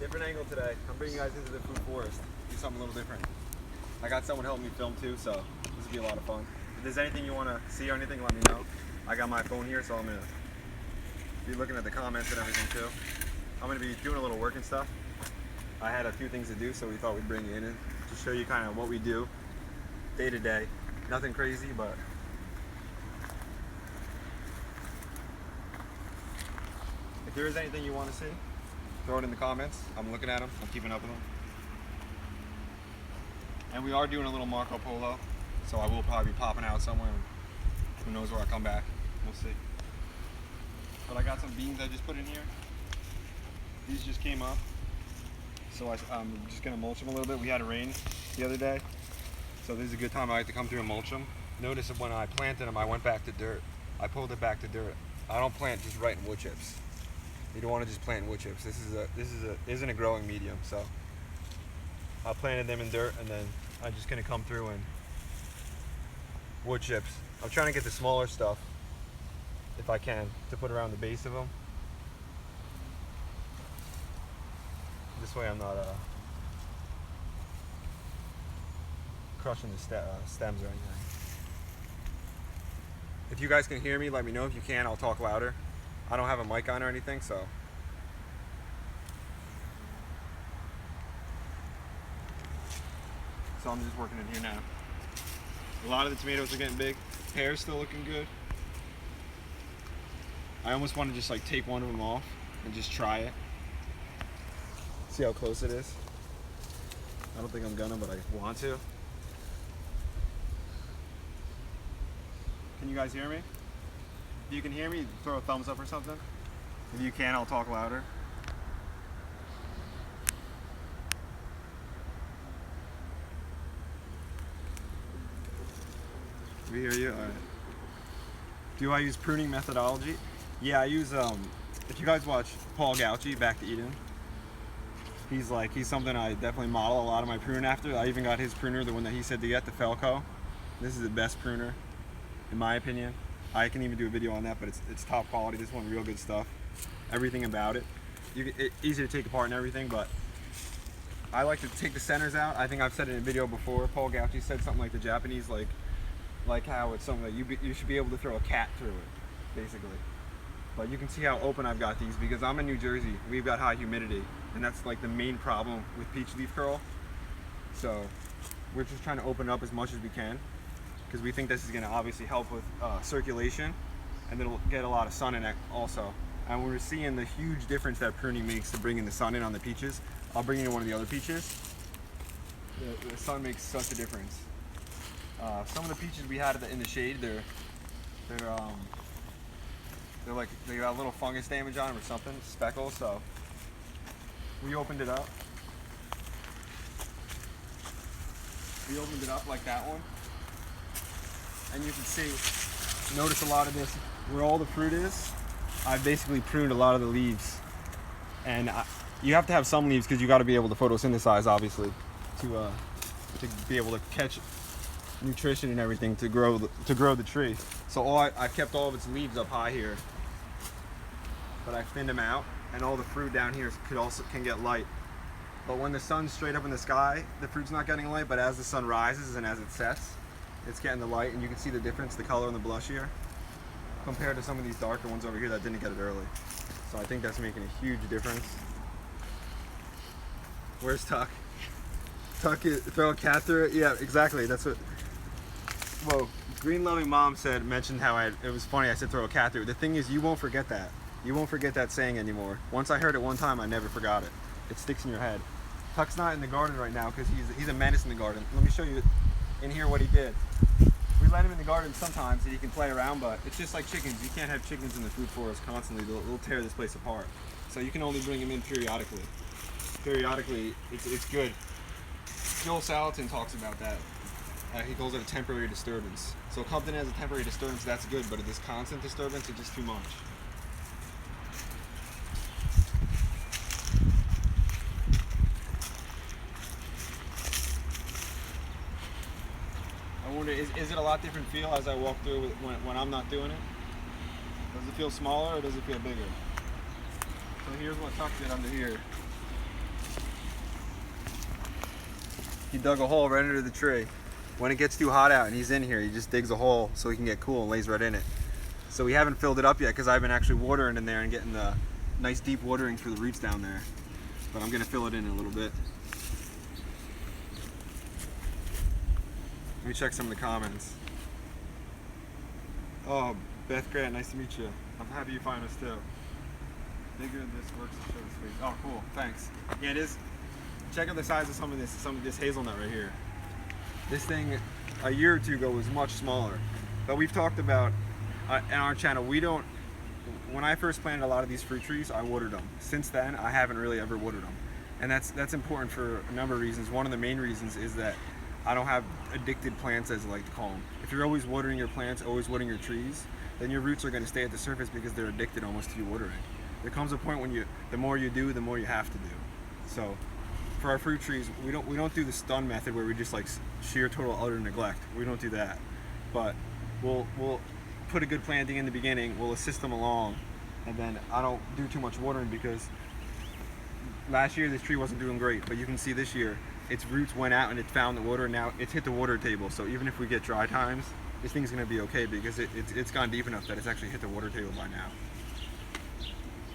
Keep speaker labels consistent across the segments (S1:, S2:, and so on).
S1: Different angle today. I'm bringing you guys into the food forest. Do something a little different. I got someone helping me film too, so this will be a lot of fun. If there's anything you want to see or anything, let me know. I got my phone here, so I'm going to be looking at the comments and everything too. I'm going to be doing a little work and stuff. I had a few things to do, so we thought we'd bring you in to show you kind of what we do day to day. Nothing crazy, but if there is anything you want to see, throw it in the comments. I'm looking at them. I'm keeping up with them. And we are doing a little Marco Polo, so I will probably be popping out somewhere. And who knows where I come back. We'll see. But I got some beans I just put in here. These just came up, so I'm just going to mulch them a little bit. We had a rain the other day, so this is a good time I like to come through and mulch them. Notice that when I planted them, I went back to dirt. I pulled it back to dirt. I don't plant just right in wood chips. You don't want to just plant wood chips. This isn't a growing medium, so I planted them in dirt, and then I'm just gonna come through and wood chips. I'm trying to get the smaller stuff, if I can, to put around the base of them. This way I'm not crushing the stems or anything. If you guys can hear me, let me know. If you can, I'll talk louder. I don't have a mic on or anything, so. So I'm just working in here now. A lot of the tomatoes are getting big. Pear's still looking good. I almost want to just like take one of them off and just try it. See how close it is. I don't think I'm gonna, but I want to. Can you guys hear me? If you can hear me, throw a thumbs up or something. If you can, I'll talk louder. We hear you? All right. Do I use pruning methodology? Yeah, I use, if you guys watch Paul Gauci, Back to Eden, he's something I definitely model a lot of my prune after. I even got his pruner, the one that he said to get, the Felco. This is the best pruner, in my opinion. I can even do a video on that, but it's top quality. This one, real good stuff. Everything about it. It's easy to take apart and everything, but I like to take the centers out. I think I've said it in a video before. Paul Gauci said something like the Japanese, like how it's something that you should be able to throw a cat through it, basically. But you can see how open I've got these, because I'm in New Jersey. We've got high humidity, and that's like the main problem with peach leaf curl. So we're just trying to open up as much as we can, because we think this is going to obviously help with circulation, and it'll get a lot of sun in it also. And we're seeing the huge difference that pruning makes to bringing the sun in on the peaches. I'll bring in one of the other peaches. The sun makes such a difference. Some of the peaches we had in the shade, they got a little fungus damage on them or something, speckles. So we opened it up. We opened it up like that one. And you can see, notice a lot of this, where all the fruit is, I've basically pruned a lot of the leaves. And you have to have some leaves because you got to be able to photosynthesize, obviously, to be able to catch nutrition and everything to grow the tree. So I kept all of its leaves up high here, but I thinned them out, and all the fruit down here can get light. But when the sun's straight up in the sky, the fruit's not getting light, but as the sun rises and as it sets, it's getting the light, and you can see the difference, the color and the blush here, compared to some of these darker ones over here that didn't get it early. So I think that's making a huge difference. Where's Tuck? Tuck, throw a cat through it? Yeah, exactly. That's what. Whoa. Green Loving Mom mentioned how it was funny. I said throw a cat through it. The thing is, you won't forget that. You won't forget that saying anymore. Once I heard it one time, I never forgot it. It sticks in your head. Tuck's not in the garden right now because he's a menace in the garden. Let me show you in here what he did. We let him in the garden sometimes so he can play around, but it's just like chickens. You can't have chickens in the food forest constantly. They'll tear this place apart. So you can only bring him in periodically. Periodically, it's good. Joel Salatin talks about that. He calls it a temporary disturbance. So Compton has a temporary disturbance, that's good, but this constant disturbance is just too much. I wonder, is it a lot different feel as I walk through when I'm not doing it? Does it feel smaller or does it feel bigger? So here's what Tuck did under here. He dug a hole right under the tree. When it gets too hot out and he's in here, he just digs a hole so he can get cool and lays right in it. So we haven't filled it up yet because I've been actually watering in there and getting the nice deep watering for the roots down there. But I'm gonna fill it in a little bit. Let me check some of the comments. Oh, Beth Grant, nice to meet you. I'm happy you find us too. Bigger than this works to show the space. Oh, cool, thanks. Yeah, it is. Check out the size of some of this hazelnut right here. This thing a year or two ago was much smaller, but we've talked about on our channel, when I first planted a lot of these fruit trees, I watered them. Since then, I haven't really ever watered them. And that's important for a number of reasons. One of the main reasons is that I don't have addicted plants, as I like to call them. If you're always watering your plants, always watering your trees, then your roots are going to stay at the surface because they're addicted almost to you watering. There comes a point when the more you do, the more you have to do. So for our fruit trees, we don't do the stun method where we just like sheer total utter neglect. We don't do that. But we'll put a good planting in the beginning, we'll assist them along, and then I don't do too much watering because last year this tree wasn't doing great, but you can see this year its roots went out and it found the water, and now it's hit the water table. So even if we get dry times, this thing's gonna be okay because it's gone deep enough that it's actually hit the water table by now.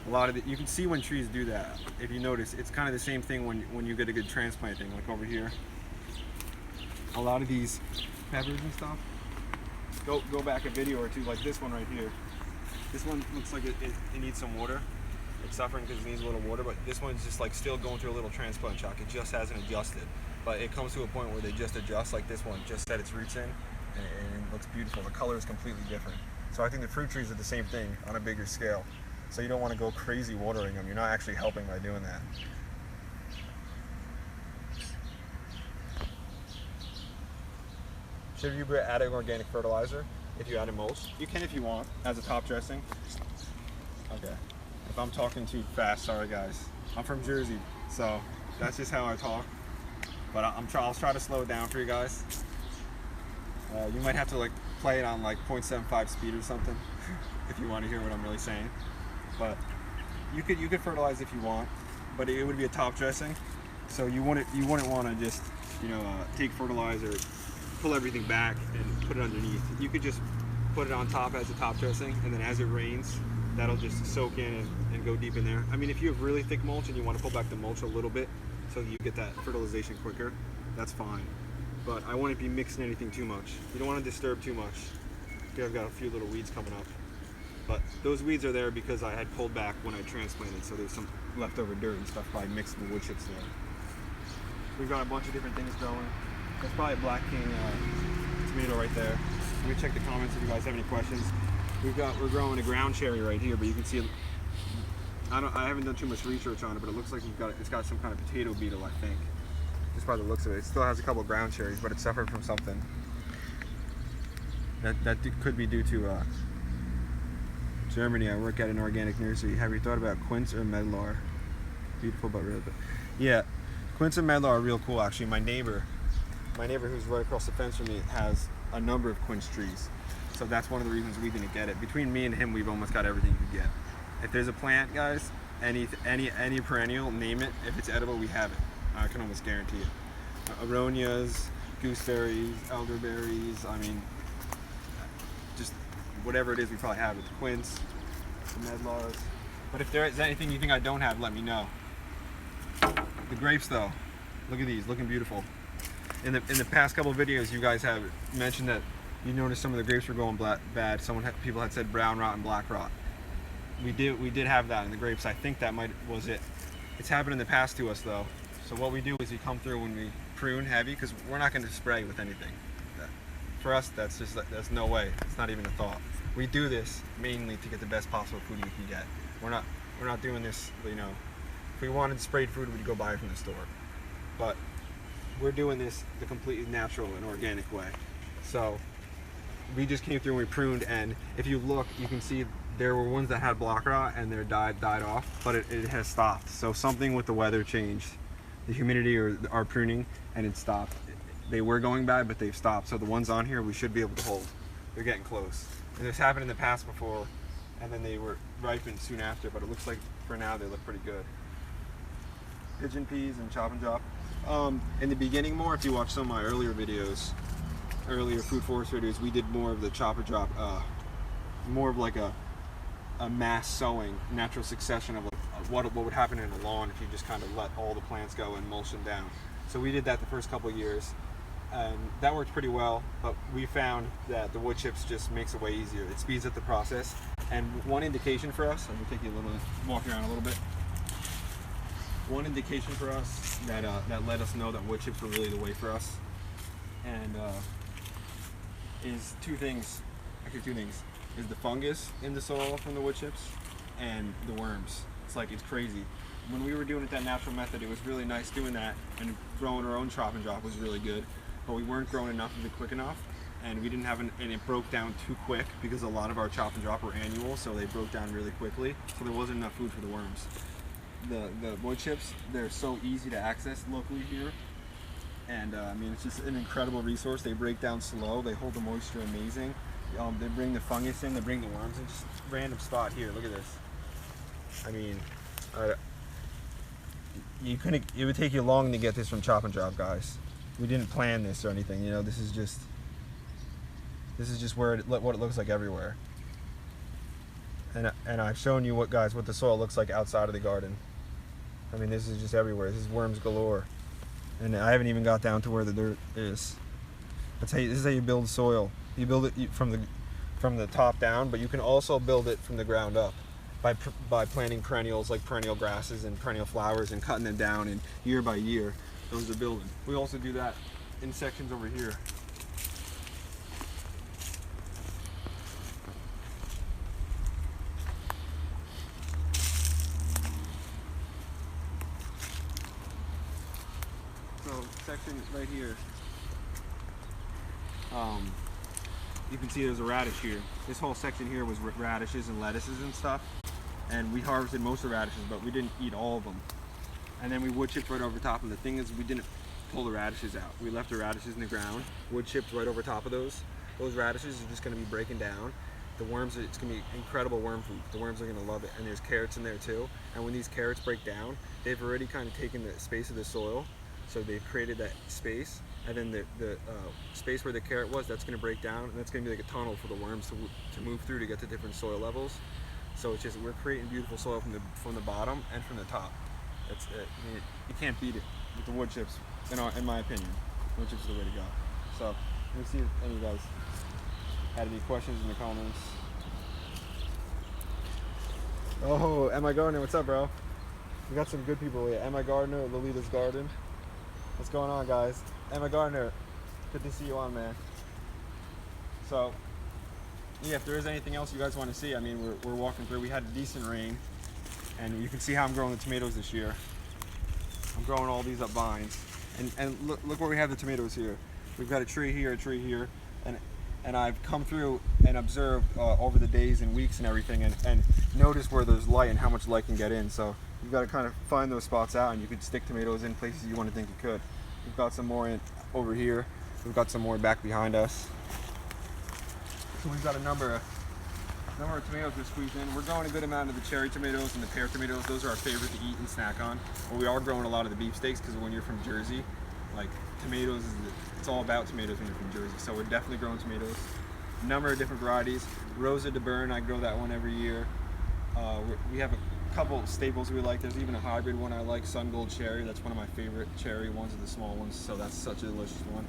S1: A lot of you can see when trees do that. If you notice, it's kind of the same thing when you get a good transplanting, like over here. A lot of these peppers and stuff, go back a video or two, like this one right here. This one looks like it needs some water. It's suffering because it needs a little water, but this one's just like still going through a little transplant shock. It just hasn't adjusted, but it comes to a point where they just adjust, like this one just set its roots in, and it looks beautiful. The color is completely different. So I think the fruit trees are the same thing on a bigger scale. So you don't want to go crazy watering them. You're not actually helping by doing that. Should you be adding organic fertilizer if you add a mulch? You can if you want, as a top dressing. Okay. If I'm talking too fast, sorry guys. I'm from Jersey, so that's just how I talk. But I'll try to slow it down for you guys. You might have to like play it on like 0.75 speed or something if you want to hear what I'm really saying. But you could fertilize if you want, but it would be a top dressing. So you wouldn't want to just take fertilizer, pull everything back, and put it underneath. You could just put it on top as a top dressing, and then as it rains, that'll just soak in and go deep in there. I mean, if you have really thick mulch and you want to pull back the mulch a little bit so you get that fertilization quicker, that's fine. But I wouldn't be mixing anything too much. You don't want to disturb too much. Okay, I've got a few little weeds coming up. But those weeds are there because I had pulled back when I transplanted, so there's some leftover dirt and stuff by mixing the wood chips there. We've got a bunch of different things growing. That's probably a Black King tomato right there. Let me check the comments if you guys have any questions. We're growing a ground cherry right here, but you can see I haven't done too much research on it, but it looks like it's got some kind of potato beetle, I think. Just by the looks of it. It still has a couple of ground cherries, but it suffered from something. That could be due to Germany. I work at an organic nursery. Have you thought about quince or medlar? Beautiful but rare. Yeah, quince and medlar are real cool actually. My neighbor who's right across the fence from me has a number of quince trees. So that's one of the reasons we didn't get it. Between me and him, we've almost got everything you could get. If there's a plant, guys, any perennial, name it. If it's edible, we have it. I can almost guarantee it. Aronias, gooseberries, elderberries, I mean, just whatever it is, we probably have it. The quince, the medlars. But if there is anything you think I don't have, let me know. The grapes, though, look at these, looking beautiful. In the past couple of videos, you guys have mentioned that you noticed some of the grapes were going bad. People had said brown rot and black rot. We did have that in the grapes. I think that was it. It's happened in the past to us though. So what we do is we come through when we prune heavy, because we're not going to spray with anything. For us, that's no way. It's not even a thought. We do this mainly to get the best possible food we can get. We're not doing this, if we wanted sprayed food, we'd go buy it from the store. But we're doing this the completely natural and organic way. So we just came through and we pruned, and if you look, you can see there were ones that had block rot and they're died off, but it has stopped. So something with the weather changed, the humidity or our pruning, and it stopped. They were going bad, but they've stopped. So the ones on here we should be able to hold. They're getting close. And this happened in the past before, and then they were ripened soon after, but it looks like for now they look pretty good. Pigeon peas and chop and drop. in the beginning more. If you watch some of my earlier videos, earlier food forest videos, we did more of the chop and drop, more of like a mass sowing, natural succession of what would happen in a lawn if you just kind of let all the plants go and mulch them down. So we did that the first couple of years, and that worked pretty well. But we found that the wood chips just makes it way easier. It speeds up the process. And one indication for us, I'm gonna take you a little bit, walk around a little bit. One indication for us that that let us know that wood chips were really the way for us, and is two things. Actually, two things: is the fungus in the soil from the wood chips, and the worms. It's crazy. When we were doing it that natural method, it was really nice doing that, and growing our own chop and drop was really good. But we weren't growing enough of it quick enough, and we didn't have and it broke down too quick because a lot of our chop and drop were annual, so they broke down really quickly. So there wasn't enough food for the worms. The wood chips, they're so easy to access locally here, and I mean, it's just an incredible resource. They break down slow, they hold the moisture amazing. They bring the fungus in, they bring the worms in. Just random spot here, look at this. I mean, it would take you long to get this from Chop and Drop, guys. We didn't plan this or anything, you know. This is just what it looks like everywhere. And I've shown you what the soil looks like outside of the garden. I mean, this is just everywhere. This is worms galore, and I haven't even got down to where the dirt is. This is how you build soil. You build it from the top down, but you can also build it from the ground up by planting perennials like perennial grasses and perennial flowers and cutting them down, and year by year those are building. We also do that in sections over here. So section right here, you can see there's a radish here. This whole section here was radishes and lettuces and stuff, and we harvested most of the radishes, but we didn't eat all of them. And then we wood chipped right over top, and the thing is, we didn't pull the radishes out. We left the radishes in the ground, wood chipped right over top of those. Those radishes are just going to be breaking down. The worms, it's going to be incredible worm food. The worms are going to love it, and there's carrots in there too. And when these carrots break down, they've already kind of taken the space of the soil, so they've created that space. And then the space where the carrot was, that's going to break down, and that's going to be like a tunnel for the worms to move through to get to different soil levels. So it's just, we're creating beautiful soil from the bottom and from the top. That's it. I mean, you can't beat it with the wood chips, in my opinion. Wood chips is the way to go. So let me see if any of you guys had any questions in the comments. Oh, M.I. Gardner, what's up, bro? We got some good people here. M.I. Gardner, Lolita's Garden. What's going on, guys? M.I. Gardner, good to see you on, man. So, yeah, if there is anything else you guys want to see, I mean, we're walking through. We had a decent rain, and you can see how I'm growing the tomatoes this year. I'm growing all these up vines, and look where we have the tomatoes here. We've got a tree here, and I've come through and observed over the days and weeks and everything, and noticed where there's light and how much light can get in. So you've got to kind of find those spots out, and you could stick tomatoes in places you want to think you could. We've got some more in over here. We've got some more back behind us. So we've got a number of tomatoes we're squeezed in. We're growing a good amount of the cherry tomatoes and the pear tomatoes. Those are our favorite to eat and snack on. But we are growing a lot of the beefsteaks because when you're from Jersey, like tomatoes, it's all about tomatoes when you're from Jersey. So we're definitely growing tomatoes. A number of different varieties. Rosa de Bern, I grow that one every year. We have a couple staples we like. There's even a hybrid one I like, Sun Gold Cherry. That's one of my favorite cherry ones, are the small ones. So that's such a delicious one.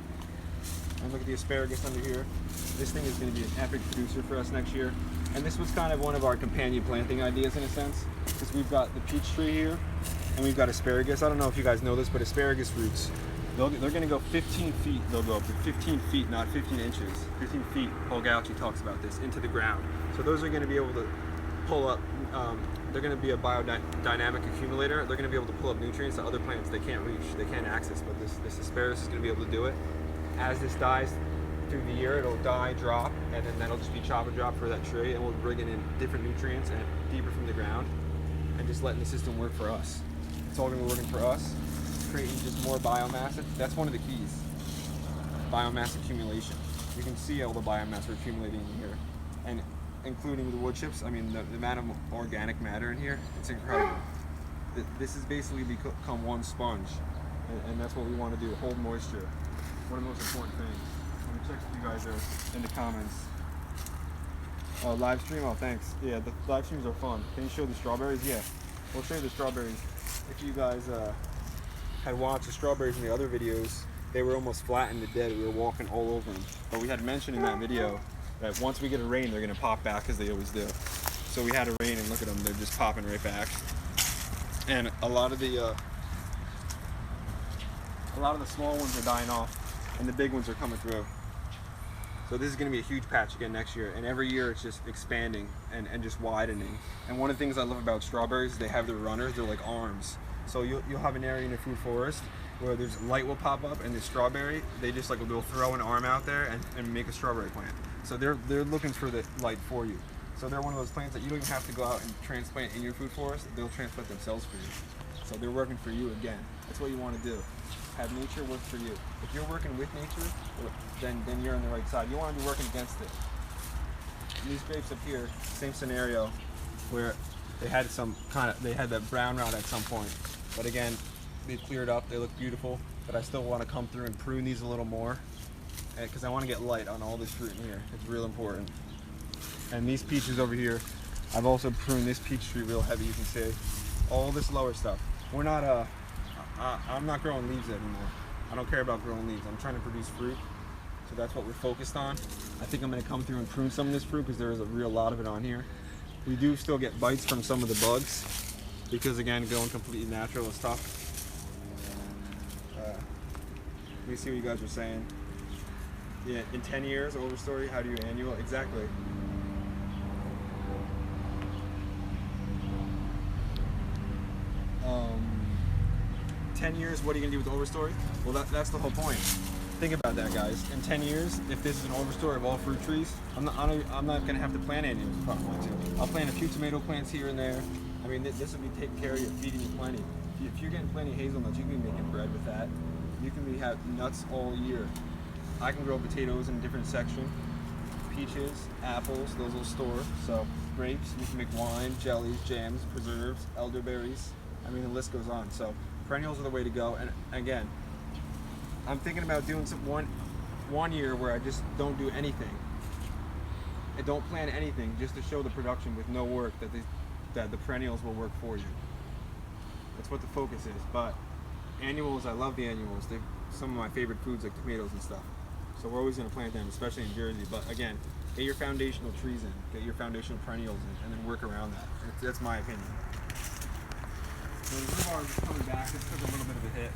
S1: And look at the asparagus under here. This thing is going to be an epic producer for us next year. And this was kind of one of our companion planting ideas in a sense, because we've got the peach tree here, and we've got asparagus. I don't know if you guys know this, but asparagus roots, they're going to go 15 feet. They'll go up to 15 feet, not 15 inches. 15 feet, Paul Gauci talks about this, into the ground. So those are going to be able to pull up, they're going to be a biodynamic accumulator. They're going to be able to pull up nutrients that other plants they can't reach, they can't access, but this asparagus is going to be able to do it. As this dies through the year, it'll die, drop, and then that'll just be chop and drop for that tree, and we'll bring in different nutrients and deeper from the ground, and just letting the system work for us. It's all going to be working for us, creating just more biomass. That's one of the keys, biomass accumulation. You can see all the biomass we're accumulating in here, and including the wood chips. I mean, the amount of organic matter in here, it's incredible. This has basically become one sponge. and that's what we want to do, hold moisture. One of the most important things. Let me check if you guys are in the comments. Oh, live stream? Oh, thanks. Yeah, the live streams are fun. Can you show the strawberries? Yeah, we'll show you the strawberries. If you guys had watched the strawberries in the other videos, they were almost flattened to dead. We were walking all over them. But we had mentioned in that video that once we get a rain, they're going to pop back, as they always do. So we had a rain, and look at them, they're just popping right back. And a lot of the small ones are dying off, and the big ones are coming through. So this is going to be a huge patch again next year, and every year it's just expanding and just widening. And one of the things I love about strawberries is they have their runners, they're like arms. So you'll have an area in your food forest where there's light will pop up, and the strawberry, they just like will throw an arm out there and make a strawberry plant. So they're looking for the light for you. So they're one of those plants that you don't even have to go out and transplant in your food forest, they'll transplant themselves for you. So they're working for you again. That's what you want to do. Have nature work for you. If you're working with nature, then you're on the right side. You want to be working against it. These grapes up here, same scenario, where they had that brown rot at some point. But again, they cleared up, they look beautiful, but I still want to come through and prune these a little more because I want to get light on all this fruit in here. It's real important. And these peaches over here, I've also pruned this peach tree real heavy, you can see. All this lower stuff. We're not, I'm not growing leaves anymore. I don't care about growing leaves. I'm trying to produce fruit. So that's what we're focused on. I think I'm gonna come through and prune some of this fruit because there is a real lot of it on here. We do still get bites from some of the bugs because again, going completely natural is tough. Let me see what you guys are saying. Yeah, in 10 years, overstory, how do you annual? Exactly. 10 years, what are you gonna do with the overstory? Well, that's the whole point. Think about that, guys. In 10 years, if this is an overstory of all fruit trees, I'm not gonna have to plant annuals if I don't want to. I'll plant a few tomato plants here and there. I mean, this will be taking care of you, feeding you plenty. If you're getting plenty of hazelnuts, you can be making bread with that. You can have nuts all year. I can grow potatoes in a different section. Peaches, apples, those will store. So grapes, you can make wine, jellies, jams, preserves, elderberries. I mean, the list goes on. So perennials are the way to go. And again, I'm thinking about doing one year where I just don't do anything. I don't plant anything, just to show the production with no work that the perennials will work for you. That's what the focus is. But annuals, I love the annuals. They're some of my favorite foods, like tomatoes and stuff. So we're always going to plant them, especially in Jersey. But again, get your foundational trees in, get your foundational perennials in, and then work around that. That's my opinion. So the rhubarb is coming back. This took a little bit of a hit.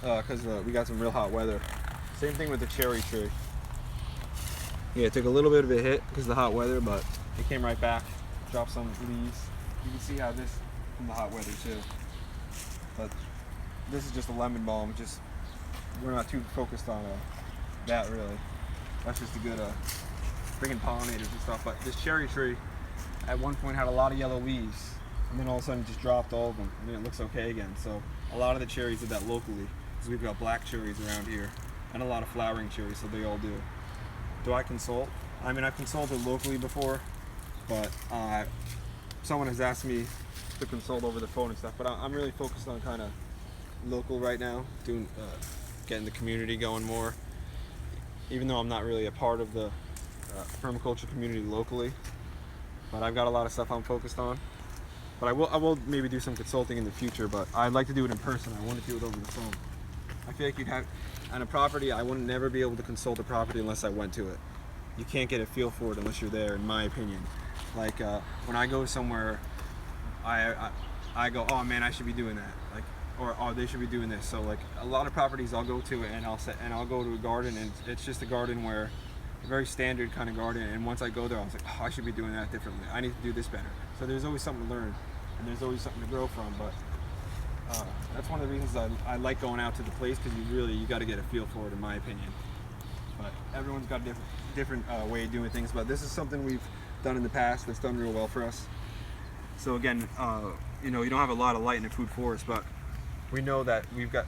S1: Because we got some real hot weather. Same thing with the cherry tree. Yeah, it took a little bit of a hit because of the hot weather, but it came right back. Dropped some leaves. You can see how this from the hot weather too. But this is just a lemon balm. Just we're not too focused on that really. That's just a good bringing pollinators and stuff. But this cherry tree at one point had a lot of yellow leaves, and then all of a sudden just dropped all of them. I mean, it looks okay again. So a lot of the cherries did that locally because we've got black cherries around here and a lot of flowering cherries, so they all do. Do I consult? I mean, I've consulted locally before, but someone has asked me to consult over the phone and stuff, but I'm really focused on kind of local right now, doing getting the community going more, even though I'm not really a part of the permaculture community locally, but I've got a lot of stuff I'm focused on. But I will maybe do some consulting in the future, but I'd like to do it in person. I want to do it over the phone. I feel like you'd have, on a property, I would never be able to consult a property unless I went to it. You can't get a feel for it unless you're there, in my opinion. Like when I go somewhere, I go, oh man, I should be doing that. Like, or oh, they should be doing this. So like a lot of properties, I'll go to it and I'll go to a garden, and it's just a garden where, a very standard kind of garden. And once I go there, I was like, oh, I should be doing that differently. I need to do this better. So there's always something to learn, and there's always something to grow from. But that's one of the reasons I like going out to the place, because you got to get a feel for it, in my opinion. But everyone's got a different way of doing things. But this is something we've done in the past that's done real well for us. So again, you don't have a lot of light in a food forest, but we know that we've got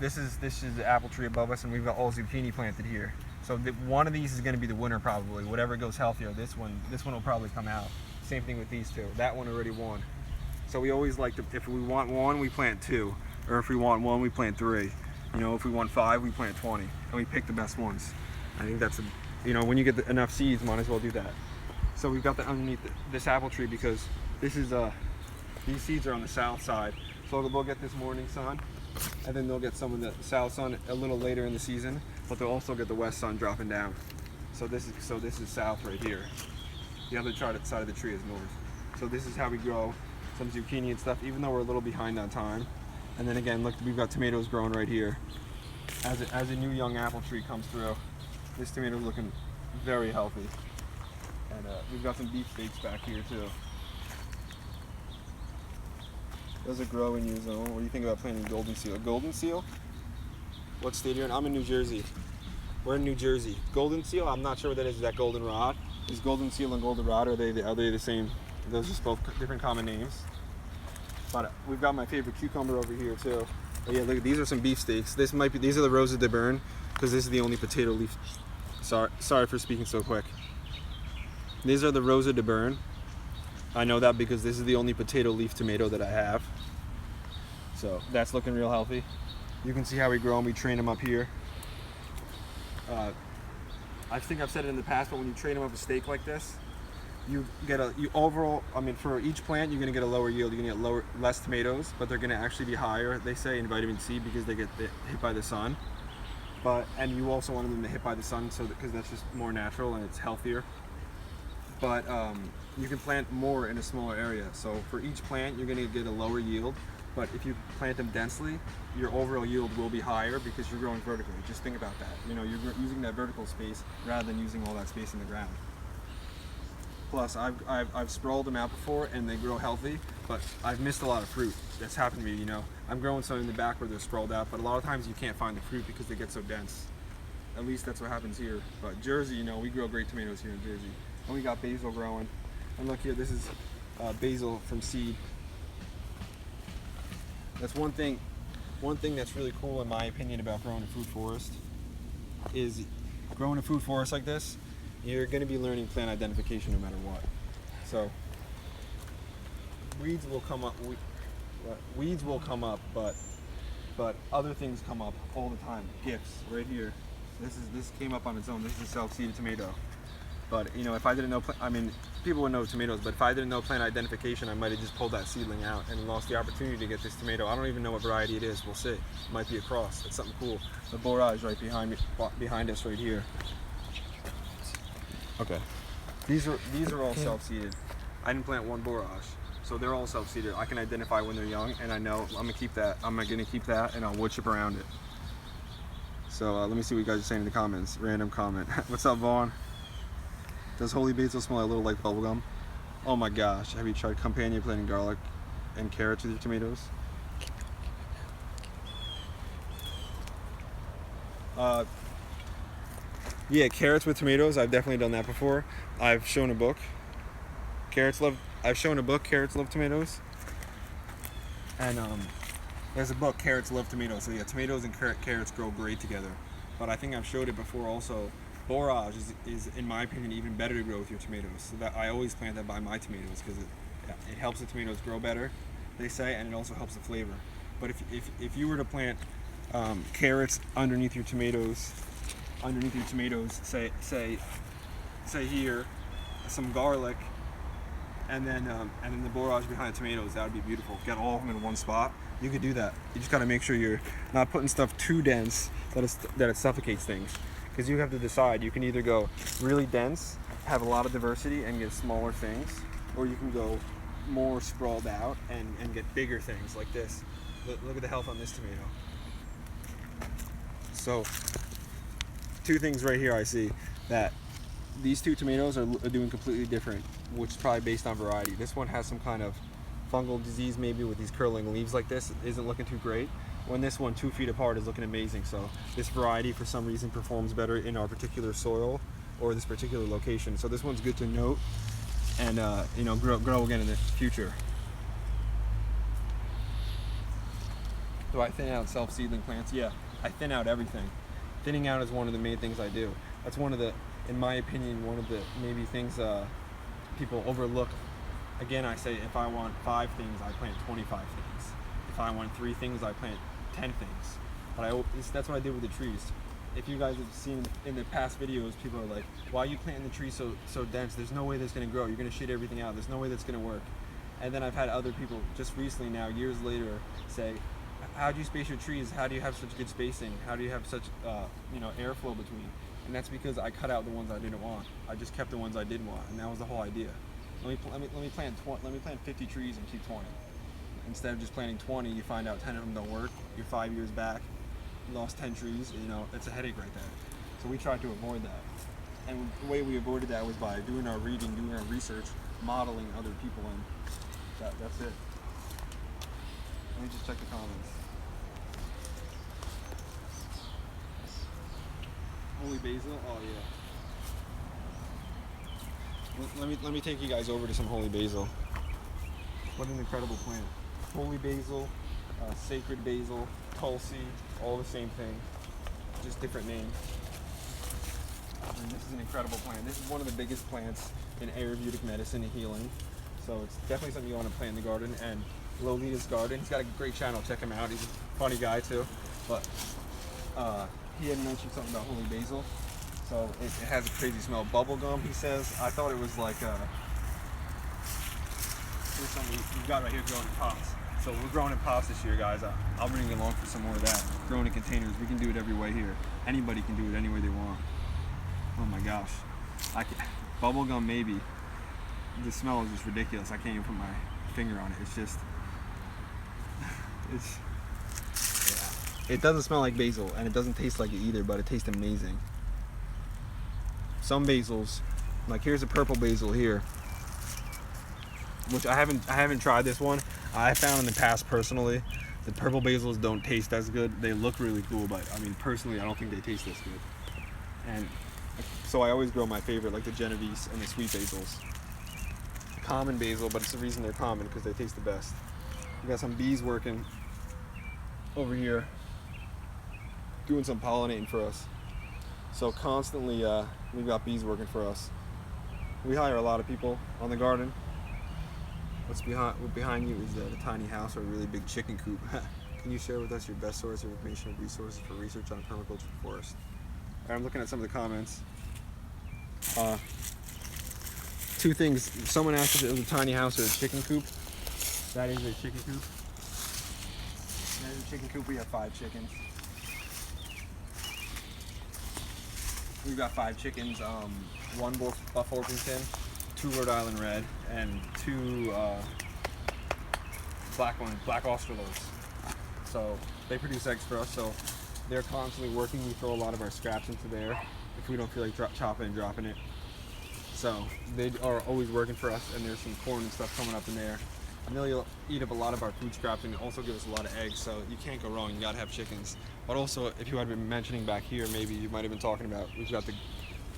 S1: this is the apple tree above us, and we've got all zucchini planted here. So one of these is going to be the winner probably. Whatever goes healthier, this one will probably come out. Same thing with these two. That one already won. So we always like to, if we want one, we plant 2, or if we want 1, we plant 3. You know, if we want 5, we plant 20, and we pick the best ones. I think that's, when you get enough seeds, might as well do that. So we've got that underneath this apple tree because this is these seeds are on the south side. So they'll get this morning sun, and then they'll get some of the south sun a little later in the season, but they'll also get the west sun dropping down. So this is south right here. The other side of the tree is north. So this is how we grow some zucchini and stuff, even though we're a little behind on time. And then again, look, we've got tomatoes growing right here. As a new young apple tree comes through, this tomato's looking very healthy. And we've got some beefsteaks back here too. Those are growing years old. What do you think about planting golden seal? A golden seal? What state are you in? I'm in New Jersey. We're in New Jersey. Golden seal, I'm not sure what that is. Is that goldenrod? Is golden seal and goldenrod, are they the same? Those are just both different common names. But we've got my favorite cucumber over here too. Oh yeah, look, these are some beefsteaks. These are the Rosa de Bern, because this is the only potato leaf. Sorry for speaking so quick. These are the Rosa de Bern. I know that because this is the only potato leaf tomato that I have. So that's looking real healthy. You can see how we grow them. We train them up here. I think I've said it in the past, but when you train them up a stake like this, for each plant you're gonna get a lower yield. You're gonna get less tomatoes, but they're gonna actually be higher, they say, in vitamin C because they get hit by the sun. And you also want them to hit by the sun because that's just more natural and it's healthier. But you can plant more in a smaller area. So for each plant, you're gonna get a lower yield. But if you plant them densely, your overall yield will be higher because you're growing vertically. Just think about that. You're using that vertical space rather than using all that space in the ground. Plus, I've sprawled them out before and they grow healthy, but I've missed a lot of fruit. That's happened to me, I'm growing some in the back where they're sprawled out, but a lot of times you can't find the fruit because they get so dense. At least that's what happens here. But Jersey, we grow great tomatoes here in Jersey. And we got basil growing. And look here, this is basil from seed. That's one thing that's really cool in my opinion about growing a food forest is growing a food forest like this, you're going to be learning plant identification no matter what. So weeds will come up, but other things come up all the time. Gifts right here. This came up on its own. This is a self-seeded tomato. But if I didn't know, people would know tomatoes, but if I didn't know plant identification, I might have just pulled that seedling out and lost the opportunity to get this tomato. I don't even know what variety it is. We'll see. It might be a cross. It's something cool. The borage right behind us right here. Okay. These are all self-seeded. I didn't plant one borage, so they're all self-seeded. I can identify when they're young, and I know I'm gonna keep that. And I'll wood chip around it. So let me see what you guys are saying in the comments. Random comment. What's up, Vaughn? Does holy basil smell a little like bubblegum? Oh my gosh, have you tried companion planting garlic and carrots with your tomatoes? Yeah, carrots with tomatoes, I've definitely done that before. I've shown a book. Carrots Love Tomatoes. And there's a book, Carrots Love Tomatoes. So yeah, tomatoes and carrots grow great together. But I think I've showed it before also. Borage is, in my opinion, even better to grow with your tomatoes. So that I always plant that by my tomatoes because it helps the tomatoes grow better, they say, and it also helps the flavor. But if you were to plant carrots underneath your tomatoes, say here, some garlic, and then the borage behind the tomatoes, that would be beautiful. Get all of them in one spot. You could do that. You just got to make sure you're not putting stuff too dense that it suffocates things. Because you have to decide. You can either go really dense, have a lot of diversity, and get smaller things, or you can go more sprawled out and get bigger things like this. Look at the health on this tomato. So, two things right here I see that these two tomatoes are doing completely different, which is probably based on variety. This one has some kind of fungal disease maybe with these curling leaves like this. It isn't looking too great. When this one 2 feet apart is looking amazing. So this variety for some reason performs better in our particular soil or this particular location. So this one's good to note and grow again in the future. Do I thin out self-seedling plants? Yeah, I thin out everything. Thinning out is one of the main things I do. That's one of the, in my opinion, one of the maybe things people overlook again, I say if I want 5 things, I plant 25 things. If I want 3 things, I plant 10 things. But that's what I did with the trees. If you guys have seen in the past videos, people are like, why are you planting the tree so dense? There's no way that's going to grow. You're going to shade everything out. There's no way that's going to work. And then I've had other people just recently now, years later, say, how do you space your trees? How do you have such good spacing? How do you have such airflow between? And that's because I cut out the ones I didn't want. I just kept the ones I did want, and that was the whole idea. Let me plant 50 trees and keep 20. Instead of just planting 20, you find out 10 of them don't work. You're 5 years back, you lost 10 trees. It's a headache right there. So we tried to avoid that. And the way we avoided that was by doing our reading, doing our research, modeling other people, and that's it. Let me just check the comments. Holy basil? Oh yeah. Let me take you guys over to some holy basil. What an incredible plant. Holy basil, sacred basil, tulsi, all the same thing, just different names. And this is an incredible plant. This is one of the biggest plants in Ayurvedic medicine and healing. So it's definitely something you want to plant in the garden. And Lolita's Garden, he's got a great channel, check him out. He's a funny guy too. But he had mentioned something about holy basil. So it has a crazy smell. Bubblegum, he says. I thought it was like, here's something we've got right here growing in pots. So we're growing in pots this year, guys. I'll bring you along for some more of that. Growing in containers, we can do it every way here. Anybody can do it any way they want. Oh my gosh. Bubblegum maybe. The smell is just ridiculous. I can't even put my finger on it. It's just, yeah. It doesn't smell like basil, and it doesn't taste like it either, but it tastes amazing. Some basils, like here's a purple basil here, which I haven't tried this one. I found in the past personally, the purple basils don't taste as good. They look really cool, but I mean personally, I don't think they taste this good. And so I always grow my favorite, like the Genovese and the sweet basils. Common basil, but it's the reason they're common because they taste the best. We got some bees working over here, doing some pollinating for us. So constantly, we've got bees working for us. We hire a lot of people on the garden. What's behind you is a tiny house or a really big chicken coop. Can you share with us your best source of information and resources for research on permaculture forest? All right, I'm looking at some of the comments. 2 things. Someone asked if it was a tiny house or a chicken coop. That is a chicken coop. That is a chicken coop. We have 5 chickens. We've got 5 chickens. 1 Buff Orpington, 2 Rhode Island Red, and 2 black Australorps. So they produce eggs for us. So they're constantly working. We throw a lot of our scraps into there if we don't feel like chopping and dropping it. So they are always working for us, and there's some corn and stuff coming up in there. And they'll eat up a lot of our food scraps and also give us a lot of eggs, so you can't go wrong. You gotta have chickens. But also, if you had been mentioning back here, maybe you might have been talking about, we've got the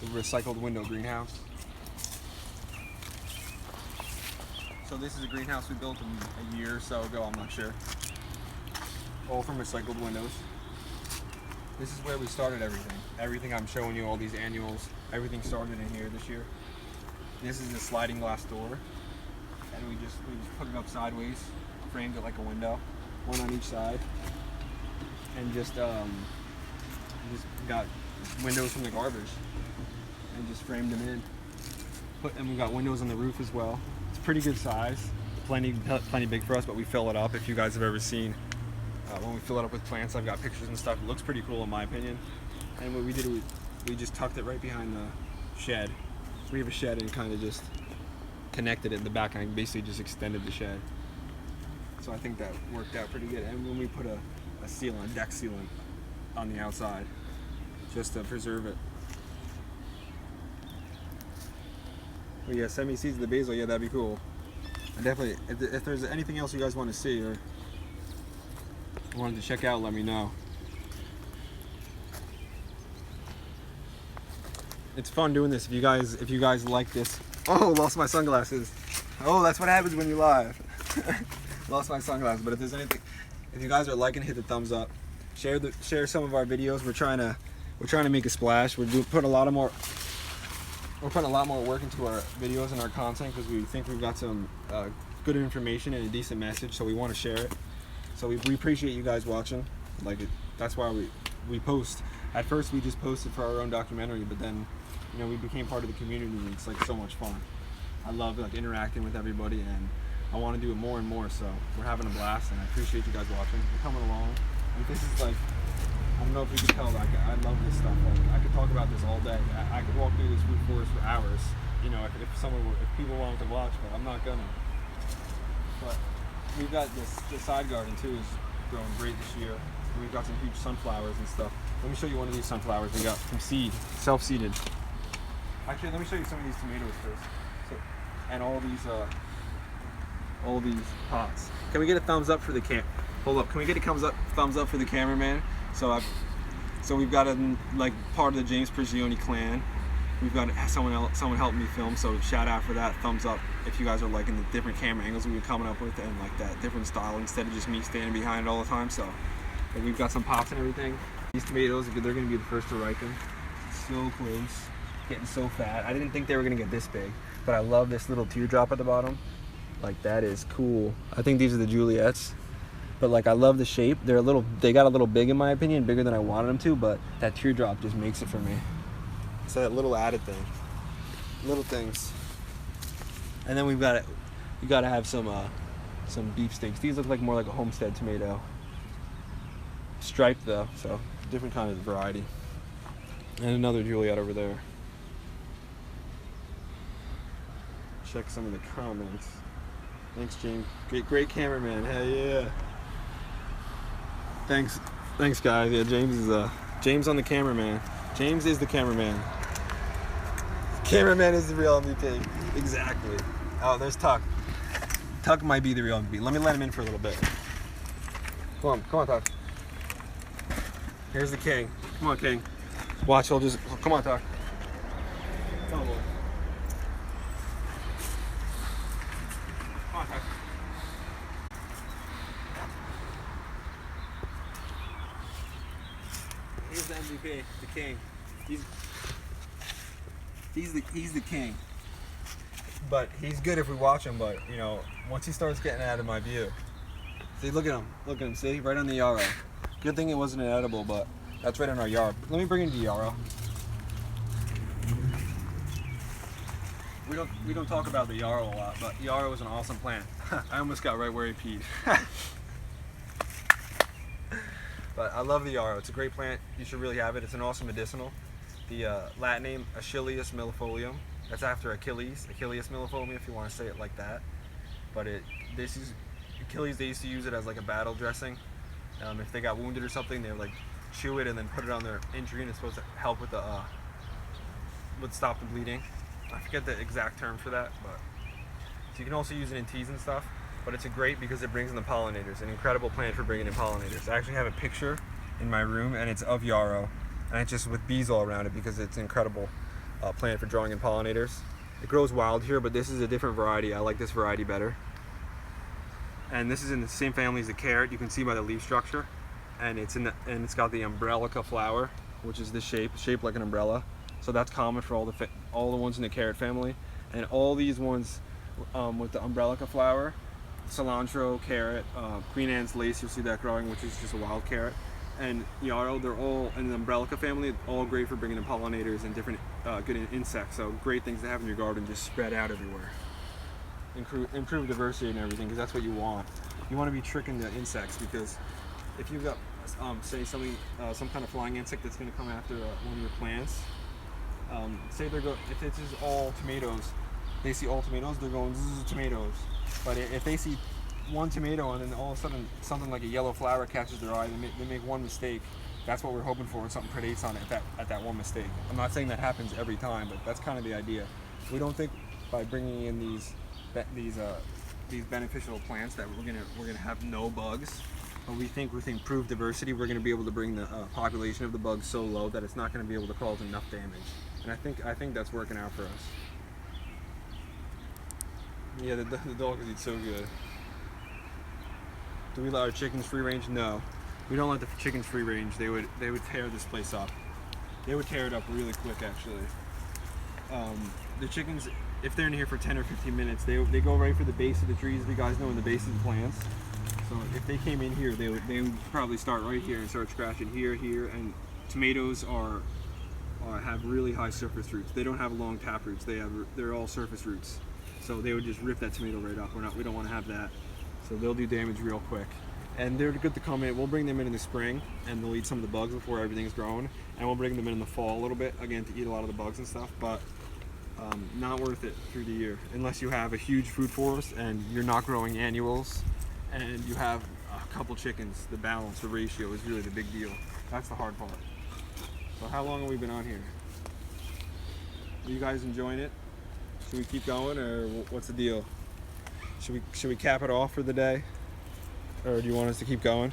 S1: recycled window greenhouse. So this is a greenhouse we built a year or so ago, I'm not sure. All from recycled windows. This is where we started everything. Everything I'm showing you, all these annuals, everything started in here this year. This is a sliding glass door, and we just put it up sideways, framed it like a window, 1 on each side, and just got windows from the garbage, and just framed them in. And we got windows on the roof as well. It's pretty good size, plenty big for us, but we fill it up. If you guys have ever seen when we fill it up with plants, I've got pictures and stuff. It looks pretty cool in my opinion. And what we did, we just tucked it right behind the shed. We have a shed and kind of just connected it in the back, and I basically just extended the shed. So I think that worked out pretty good. And when we put a deck sealant on the outside, just to preserve it. But yeah, send me seeds of the basil. Yeah, that'd be cool. And definitely, if there's anything else you guys want to see or wanted to check out, let me know. It's fun doing this. If you guys like this. Oh, lost my sunglasses. Oh, that's what happens when you live. Lost my sunglasses. But if there's anything, if you guys are liking, hit the thumbs up. Share some of our videos. We're trying to make a splash. We're putting a lot more we're putting a lot more work into our videos and our content because we think we've got some good information and a decent message, so we want to share it. So we appreciate you guys watching. Like that's why we post. At first we just posted for our own documentary, but then we became part of the community, and it's like so much fun. I love like interacting with everybody, and I want to do it more and more. So we're having a blast, and I appreciate you guys watching. We're coming along. Like, this is like, I don't know if you can tell, like I love this stuff. Like I could talk about this all day. I could walk through this root forest for hours. If people wanted to watch, but I'm not gonna. But we've got this side garden too is growing great this year. And we've got some huge sunflowers and stuff. Let me show you one of these sunflowers we got from seed, self-seeded. Actually, let me show you some of these tomatoes first. And all these pots. Can we get a thumbs up for the Hold up. Can we get a thumbs up for the cameraman? So we've got like part of the James Prigioni clan. We've got someone helped me film, so shout out for that. Thumbs up if you guys are liking the different camera angles we've been coming up with and like that different style instead of just me standing behind it all the time. So we've got some pots and everything. These tomatoes, they're gonna be the first to ripen. So close, getting so fat. I didn't think they were gonna get this big, but I love this little teardrop at the bottom. Like that is cool. I think these are the Juliets, but like I love the shape. They got a little big in my opinion, bigger than I wanted them to, but that teardrop just makes it for me. It's that little added thing, little things. And then you gotta have some beefsteaks. These look like more like a homestead tomato. Striped though, so different kind of variety. And another Juliet over there. Check some of the comments. Thanks, James. Great cameraman. Hell yeah. Thanks guys. Yeah, James on the cameraman. James is the cameraman. Cameraman is the real MVP. Exactly. Oh, there's Tuck. Tuck might be the real MVP. Let me let him in for a little bit. Come on, Tuck. Here's the king. Come on, king. Watch, come on, Tuck. Come on, boy. Come on, Tuck. Here's the MVP, the king. He's the king. But he's good if we watch him, but once he starts getting out of my view. See, look at him, see, right on the yarrow. Good thing it wasn't an edible, but that's right in our yard. Let me bring in the yarrow. We don't talk about the yarrow a lot, but yarrow is an awesome plant. I almost got right where he peed. But I love the yarrow. It's a great plant. You should really have it. It's an awesome medicinal. The Latin name, Achilles millefolium. That's after Achilles millefolium, if you want to say it like that. But Achilles, they used to use it as like a battle dressing. If they got wounded or something, they would like chew it and then put it on their injury, and it's supposed to help with stop the bleeding. I forget the exact term for that, but so you can also use it in teas and stuff. But it's great because it brings in the pollinators. An incredible plant for bringing in pollinators. I actually have a picture in my room, and it's of yarrow, and it's just with bees all around it because it's an incredible plant for drawing in pollinators. It grows wild here, but this is a different variety. I like this variety better. And this is in the same family as the carrot. You can see by the leaf structure, and it's got the umbrellica flower, which is this shaped like an umbrella. So that's common for all the ones in the carrot family, and all these ones with the umbrellica flower, cilantro, carrot, Queen Anne's lace. You'll see that growing, which is just a wild carrot, and yarrow. They're all in the umbrellica family. All great for bringing in pollinators and different good insects. So great things to have in your garden, just spread out everywhere. Improve diversity and everything, because that's what you want. You want to be tricking the insects, because if you've got say some kind of flying insect that's going to come after one of your plants, say if it's just all tomatoes, they see all tomatoes, they're going tomatoes. But if they see one tomato and then all of a sudden something like a yellow flower catches their eye, they make one mistake. That's what we're hoping for, and something predates on it at that one mistake. I'm not saying that happens every time, but that's kind of the idea. We don't think by bringing in these beneficial plants that we're gonna have no bugs, but we think with improved diversity we're gonna be able to bring the population of the bugs so low that it's not gonna be able to cause enough damage. And I think that's working out for us. Yeah, the dogs eat so good. Do we let our chickens free range? No, we don't let the chickens free range. They would tear this place up. They would tear it up really quick, actually. The chickens, if they're in here for 10 or 15 minutes, they go right for the base of the trees. You guys know in the base of the plants. So if they came in here, they would probably start right here and start scratching here. And tomatoes have really high surface roots. They don't have long tap roots. They're all surface roots. So they would just rip that tomato right up. We don't want to have that. So they'll do damage real quick. And they're good to come in. We'll bring them in the spring, and they'll eat some of the bugs before everything's grown. And we'll bring them in the fall a little bit, again, to eat a lot of the bugs and stuff. But not worth it through the year unless you have a huge food forest and you're not growing annuals and you have a couple chickens. The balance, the ratio is really the big deal. That's the hard part. So how long have we been on here? Are you guys enjoying it? Should we keep going, or what's the deal? Should we cap it off for the day, or do you want us to keep going?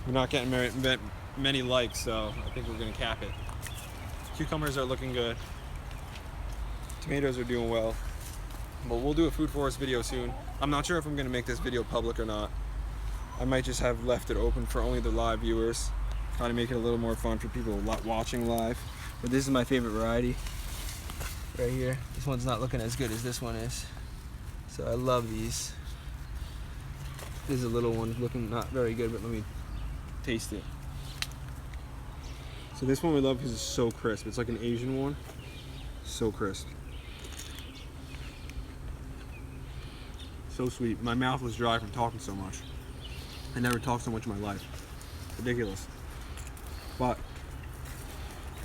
S1: We're not getting many likes, so I think we're gonna cap it. Cucumbers are looking good. Tomatoes are doing well, but we'll do a food forest video soon. I'm not sure if I'm gonna make this video public or not. I might just have left it open for only the live viewers, try to make it a little more fun for people watching live. But this is my favorite variety right here. This one's not looking as good as this one is, so I love these. This is a little one looking not very good, but let me taste it. So this one we love because it's so crisp. It's like an Asian one, so crisp. So sweet. My mouth was dry from talking so much. I never talked so much in my life. Ridiculous. But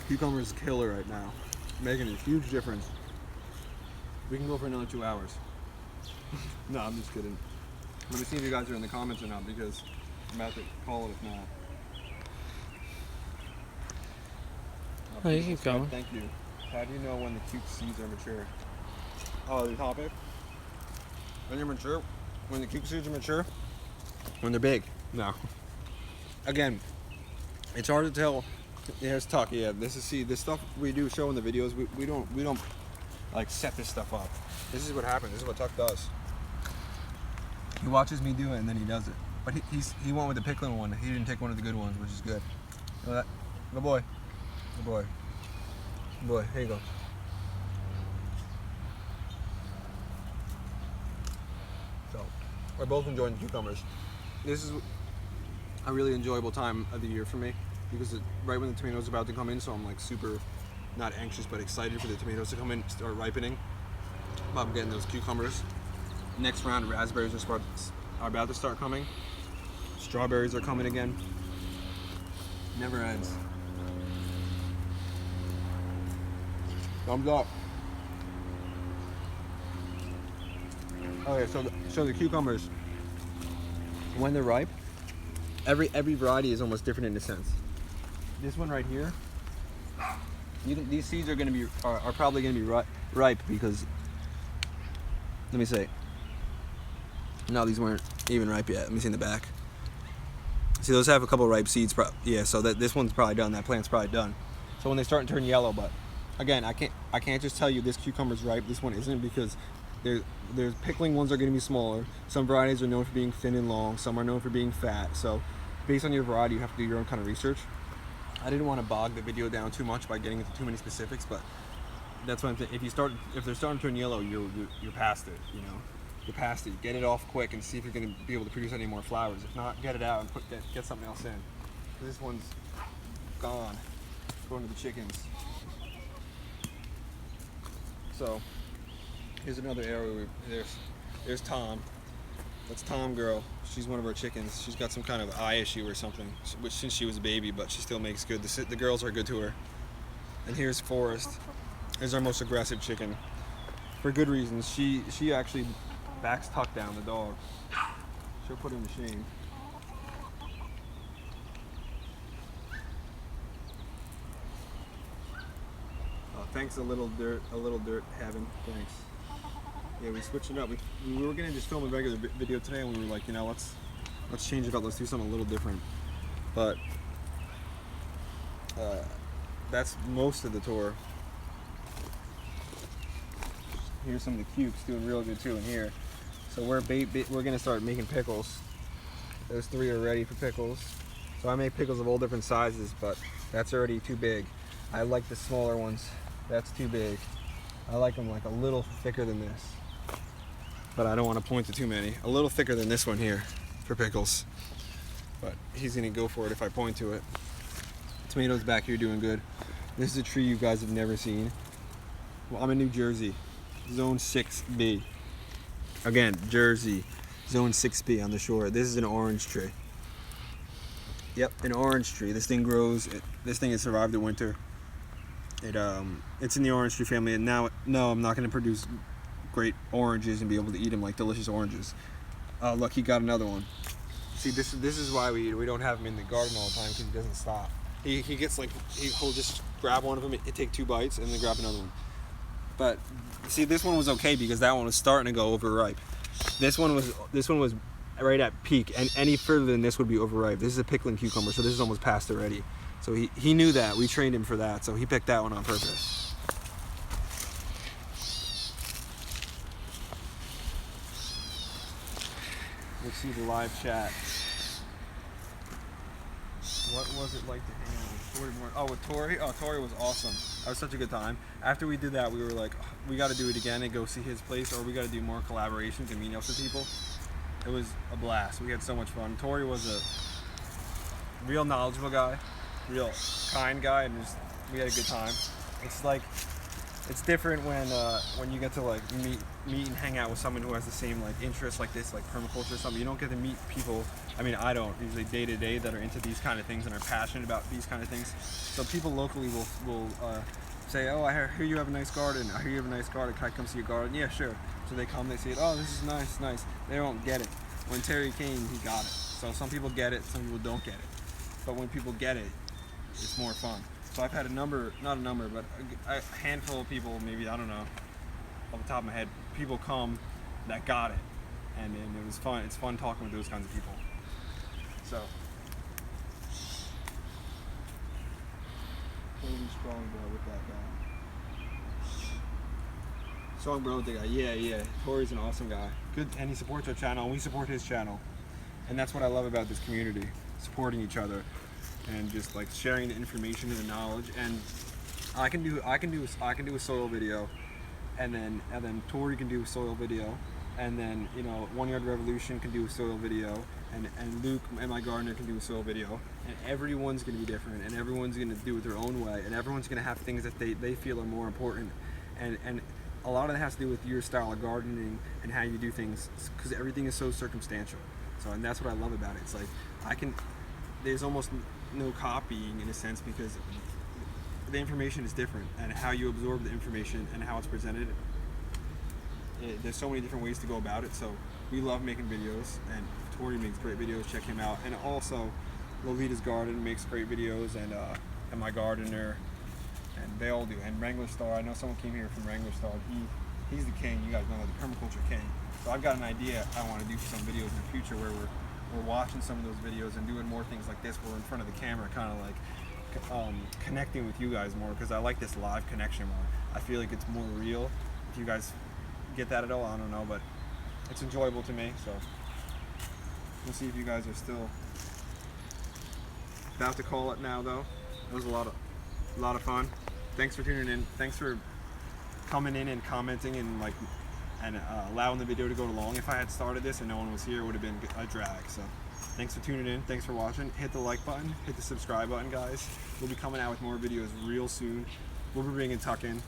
S1: cucumber is killer right now, making a huge difference. We can go for another 2 hours. No, I'm just kidding. Let me see if you guys are in the comments or not, because I'm about to call it if not.
S2: Oh, you keep going.
S1: Thank you. How do you know when the cuke seeds are mature? Oh, the topic? When they're mature? When the cuke seeds are mature? When they're big. No. Again, it's hard to tell. Here's Tuck. Yeah, this stuff we do show in the videos. We don't like set this stuff up. This is what happens. This is what Tuck does. He watches me do it and then he does it. But he went with the pickling one. He didn't take one of the good ones, which is good. You know that? Good boy. Good boy. Good boy. Here you go. So we're both enjoying the cucumbers. This is a really enjoyable time of the year for me, because right when the tomatoes are about to come in, so I'm like super, not anxious, but excited for the tomatoes to come in, start ripening. I'm getting those cucumbers. Next round, raspberries are about to start coming. Strawberries are coming again. Never ends. Thumbs up. Okay, so the cucumbers, when they're ripe, every variety is almost different in a sense. This one right here, these seeds are probably going to be ripe because, let me see. No, these weren't even ripe yet. Let me see in the back. See, those have a couple ripe seeds. Yeah, so this one's probably done. That plant's probably done. So when they start to turn yellow, but again, I can't just tell you this cucumber's ripe, this one isn't, because there's pickling ones are going to be smaller. Some varieties are known for being thin and long. Some are known for being fat. So based on your variety, you have to do your own kind of research. I didn't want to bog the video down too much by getting into too many specifics, but that's what I'm saying. If they're starting to turn yellow, you're past it. You know, you're past it. Get it off quick and see if you're going to be able to produce any more flowers. If not, get it out and get something else in. This one's gone. Going to the chickens. So here's another area where there's Tom. That's Tom girl. She's one of our chickens. She's got some kind of eye issue or something, which since she was a baby, but she still makes good. The girls are good to her. And here's Forrest. Here's our most aggressive chicken, for good reasons. She actually backs Tuck down, the dog. She'll put him to shame. Thanks a little dirt heaven. Thanks. Yeah, we switched it up. We were gonna just film a regular video today, and we were like, you know, let's change it up. Let's do something a little different. But that's most of the tour. Here's some of the cukes doing real good too in here. So we're gonna start making pickles. Those three are ready for pickles. So I make pickles of all different sizes, but that's already too big. I like the smaller ones. That's too big. I like them like a little thicker than this. But I don't want to point to too many. A little thicker than this one here for pickles. But he's gonna go for it if I point to it. Tomatoes back here doing good. This is a tree you guys have never seen. Well, I'm in New Jersey, Zone 6B. Again, Jersey, Zone 6B on the shore. This is an orange tree. Yep, an orange tree. This thing grows. This thing has survived the winter. It's in the orange tree family, and now, no, I'm not going to produce great oranges and be able to eat them like delicious oranges. Oh, look, he got another one. See, this is why we don't have him in the garden all the time, because he doesn't stop. He gets like, he'll just grab one of them, and take 2 bites, and then grab another one. But see, this one was okay because that one was starting to go overripe. This one was right at peak, and any further than this would be overripe. This is a pickling cucumber, so this is almost past already. So he knew that. We trained him for that, so he picked that one on purpose. Let's see the live chat. What was it like to hang out with Tori Moore? Oh, with Tori? Oh, Tori was awesome. That was such a good time. After we did that, we were like, we got to do it again and go see his place, or we got to do more collaborations and meet up with people. It was a blast. We had so much fun. Tori was a real knowledgeable guy, real kind guy, and we had a good time. It's like, it's different when you get to like meet and hang out with someone who has the same like interests like this, like permaculture or something. You don't get to meet people. I mean, I don't usually day to day that are into these kind of things and are passionate about these kind of things. So people locally will say, "Oh, I hear you have a nice garden. I hear you have a nice garden. Can I come see your garden?" Yeah, sure. So they come, they see it. Oh, this is nice. They don't get it. When Terry came, he got it. So some people get it, some people don't get it. But when people get it, it's more fun. So I've had but a handful of people, maybe, I don't know, off the top of my head, people come that got it. And it was fun. It's fun talking with those kinds of people. So. Totally strong bro with that guy. Strong bro with the guy. Yeah. Tori's an awesome guy. Good, and he supports our channel, and we support his channel. And that's what I love about this community, supporting each other. And just like sharing the information and the knowledge, and I can do a soil video, and then Tori can do a soil video, and then 1 Yard Revolution can do a soil video, and Luke and my gardener can do a soil video, and everyone's gonna be different, and everyone's gonna do it their own way, and everyone's gonna have things that they feel are more important, and a lot of that has to do with your style of gardening and how you do things, because everything is so circumstantial. So, and that's what I love about it. It's like there's almost no copying in a sense, because the information is different, and how you absorb the information and how it's presented, there's so many different ways to go about it. So we love making videos, and Tori makes great videos. Check him out. And also Lolita's Garden makes great videos, and my gardener, and they all do. And Wrangler Star, I know someone came here from Wrangler Star. He's the king. You guys know, the permaculture king. So I've got an idea I want to do for some videos in the future where we're watching some of those videos and doing more things like this. We're in front of the camera, kind of like connecting with you guys more, because I like this live connection more. I feel like it's more real. If you guys get that at all, I don't know, but it's enjoyable to me. So we'll see if you guys are still about to call it now, though. It was a lot of fun. Thanks for tuning in. Thanks for coming in and commenting and allowing the video to go along. If I had started this and no one was here, it would have been a drag. So thanks for tuning in. Thanks for watching. Hit the like button. Hit the subscribe button, guys. We'll be coming out with more videos real soon. We'll be bringing Tuck in.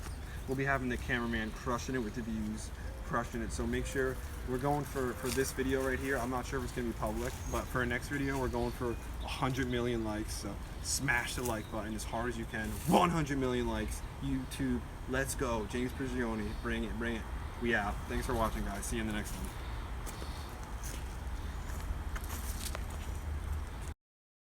S1: We'll be having the cameraman crushing it with the views, crushing it. So make sure we're going for this video right here. I'm not sure if it's going to be public, but for our next video, we're going for 100 million likes. So smash the like button as hard as you can. 100 million likes. YouTube, let's go. James Prigioni, bring it. We out. Thanks for watching, guys. See you in the next one.